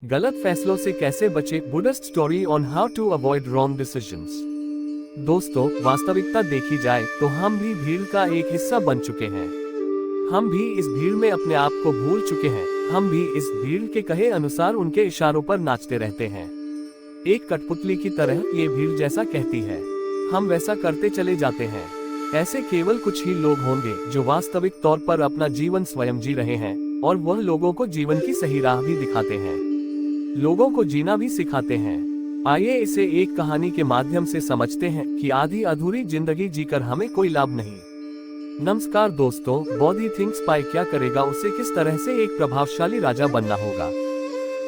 गलत फैसलों से कैसे बचे, Buddhist story on how to avoid wrong decisions. दोस्तों, वास्तविकता देखी जाए तो हम भी भीड़ का एक हिस्सा बन चुके हैं। हम भी इस भीड़ में अपने आप को भूल चुके हैं। हम भी इस भीड़ के कहे अनुसार उनके इशारों पर नाचते रहते हैं। एक कठपुतली की तरह ये भीड़ जैसा कहती है, हम वैसा करते चले जाते हैं। ऐसे केवल कुछ ही लोग होंगे जो वास्तविक तौर पर अपना जीवन स्वयं जी रहे हैं, और वह लोगों को जीवन की सही राह भी दिखाते हैं, लोगों को जीना भी सिखाते हैं। आइए इसे एक कहानी के माध्यम से समझते हैं कि आधी अधूरी जिंदगी जीकर हमें कोई लाभ नहीं। नमस्कार दोस्तों, बॉडी थिंक्स पाई क्या करेगा, उसे किस तरह से एक प्रभावशाली राजा बनना होगा।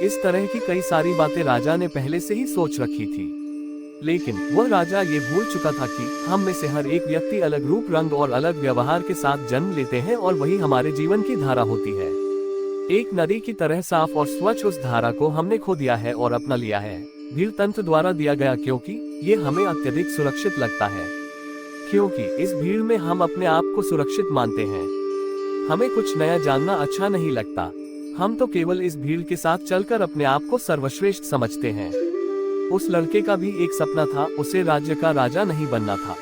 इस तरह की कई सारी बातें राजा ने पहले से ही सोच रखी थी, लेकिन वह राजा ये भूल चुका था कि हम में से हर एक व्यक्ति अलग रूप, रंग और अलग व्यवहार के साथ जन्म लेते हैं और वही हमारे जीवन की धारा होती है। एक नदी की तरह साफ और स्वच्छ उस धारा को हमने खो दिया है और अपना लिया है। भीड़ तंत्र द्वारा दिया गया, क्योंकि ये हमें अत्यधिक सुरक्षित लगता है। क्योंकि इस भीड़ में हम अपने आप को सुरक्षित मानते हैं। हमें कुछ नया जानना अच्छा नहीं लगता। हम तो केवल इस भीड़ के साथ चलकर अपने आप को सर्वश्रेष्ठ समझते हैं। उस लड़के का भी एक सपना था, उसे राज्य का राजा नहीं बनना था।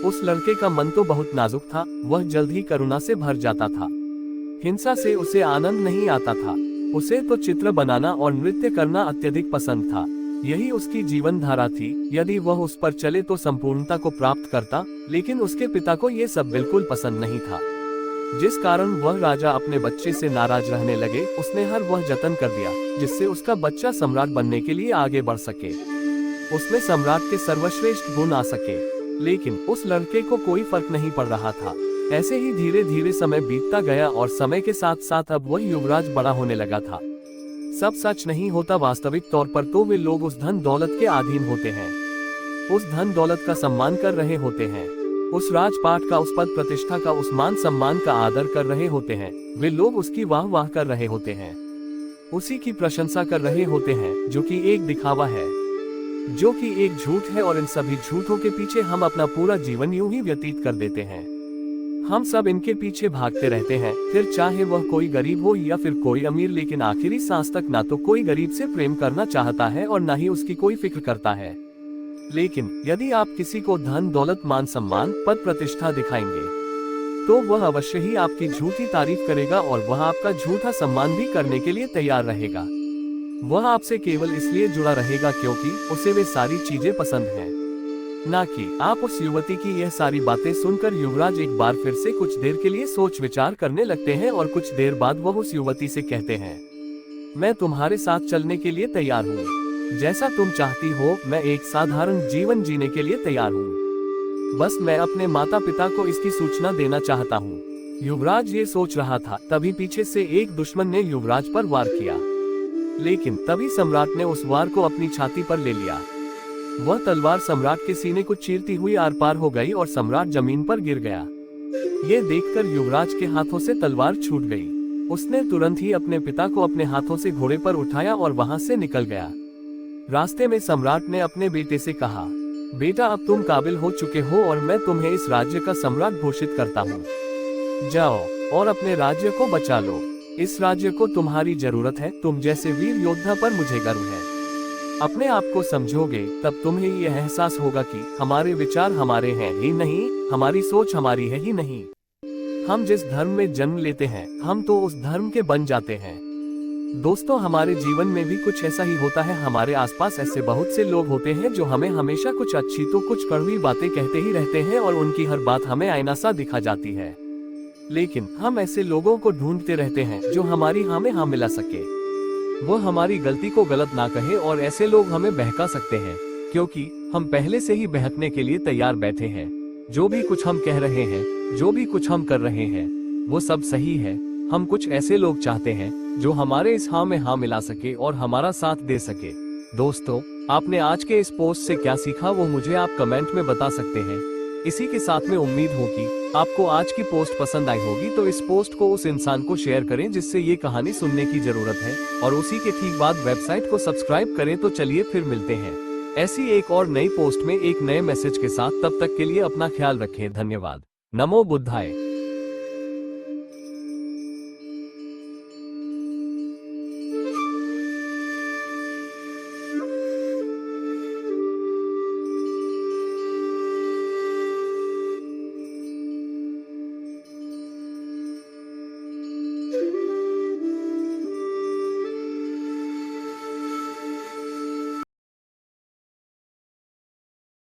उस लड़के का मन तो बहुत नाजुक था, वह जल्द ही करुणा से भर जाता था। हिंसा से उसे आनंद नहीं आता था। उसे तो चित्र बनाना और नृत्य करना अत्यधिक पसंद था। यही उसकी जीवन धारा थी। यदि वह उस पर चले तो संपूर्णता को प्राप्त करता, लेकिन उसके पिता को ये सब बिल्कुल पसंद नहीं था, जिस कारण वह राजा अपने बच्चे से नाराज रहने लगे। उसने हर वह जतन कर दिया जिससे उसका बच्चा सम्राट बनने के लिए आगे बढ़ सके, उसमें सम्राट के सर्वश्रेष्ठ गुण आ सके। लेकिन उस लड़के को कोई फर्क नहीं पड़ रहा था। ऐसे ही धीरे धीरे समय बीतता गया और समय के साथ साथ अब वह युवराज बड़ा होने लगा था। सब सच नहीं होता। वास्तविक तौर पर तो वे लोग उस धन दौलत के अधीन होते हैं, उस धन दौलत का सम्मान कर रहे होते हैं, उस राजपाट का, उस पद प्रतिष्ठा का, उस मान सम्मान का आदर कर रहे होते हैं। वे लोग उसकी वाह वाह कर रहे होते हैं, उसी की प्रशंसा कर रहे होते हैं, जो कि एक दिखावा है, जो कि एक झूठ है। और इन सभी झूठों के पीछे हम अपना पूरा जीवन यूं ही व्यतीत कर देते हैं। हम सब इनके पीछे भागते रहते हैं, फिर चाहे वह कोई गरीब हो या फिर कोई अमीर, लेकिन आखिरी सांस तक ना तो कोई गरीब से प्रेम करना चाहता है और ना ही उसकी कोई फिक्र करता है। लेकिन यदि आप किसी को धन दौलत, मान सम्मान, पद प्रतिष्ठा दिखाएंगे तो वह अवश्य ही आपकी झूठी तारीफ करेगा और वह आपका झूठा सम्मान भी करने के लिए तैयार रहेगा। वह आपसे केवल इसलिए जुड़ा रहेगा क्योंकि उसे वे सारी चीजें पसंद हैं, ना कि आप। उस युवती की यह सारी बातें सुनकर युवराज एक बार फिर से कुछ देर के लिए सोच विचार करने लगते हैं और कुछ देर बाद वह उस युवती से कहते हैं, मैं तुम्हारे साथ चलने के लिए तैयार हूँ। जैसा तुम चाहती हो, मैं एक साधारण जीवन जीने के लिए तैयार हूँ। बस मैं अपने माता पिता को इसकी सूचना देना चाहता हूँ। युवराज ये सोच रहा था, तभी पीछे से एक दुश्मन ने युवराज पर वार किया, लेकिन तभी सम्राट ने उस वार को अपनी छाती पर ले लिया। वह तलवार सम्राट के सीने को चीरती हुई आर पार हो गई और सम्राट जमीन पर गिर गया। ये देखकर युवराज के हाथों से तलवार छूट गई। उसने तुरंत ही अपने पिता को अपने हाथों से घोड़े पर उठाया और वहां से निकल गया। रास्ते में सम्राट ने अपने बेटे से कहा, बेटा, अब तुम काबिल हो चुके हो और मैं तुम्हें इस राज्य का सम्राट घोषित करता हूँ। जाओ और अपने राज्य को बचा लो। इस राज्य को तुम्हारी जरूरत है। तुम जैसे वीर योद्धा पर मुझे गर्व है। अपने आप को समझोगे तब तुम्हें यह एहसास होगा कि हमारे विचार हमारे हैं ही नहीं, हमारी सोच हमारी है ही नहीं। हम जिस धर्म में जन्म लेते हैं, हम तो उस धर्म के बन जाते हैं। दोस्तों, हमारे जीवन में भी कुछ ऐसा ही होता है। हमारे आसपास ऐसे बहुत से लोग होते हैं जो हमें हमेशा कुछ अच्छी तो कुछ कड़वी बातें कहते ही रहते हैं और उनकी हर बात हमें आईना सा दिखा जाती है। लेकिन हम ऐसे लोगों को ढूंढते रहते हैं जो हमारी हाँ में हाँ मिला सके, वो हमारी गलती को गलत ना कहे। और ऐसे लोग हमें बहका सकते हैं, क्योंकि हम पहले से ही बहकने के लिए तैयार बैठे हैं। जो भी कुछ हम कह रहे हैं, जो भी कुछ हम कर रहे हैं, वो सब सही है। हम कुछ ऐसे लोग चाहते हैं जो हमारे इस हाँ में हाँ मिला सके और हमारा साथ दे सके। दोस्तों, आपने आज के इस पोस्ट से क्या सीखा, वो मुझे आप कमेंट में बता सकते हैं। इसी के साथ में उम्मीद हो कि आपको आज की पोस्ट पसंद आई होगी, तो इस पोस्ट को उस इंसान को शेयर करें जिससे ये कहानी सुनने की जरूरत है, और उसी के ठीक बाद वेबसाइट को सब्सक्राइब करें। तो चलिए फिर मिलते हैं ऐसी एक और नई पोस्ट में एक नए मैसेज के साथ। तब तक के लिए अपना ख्याल रखें। धन्यवाद। नमो बुद्धाय।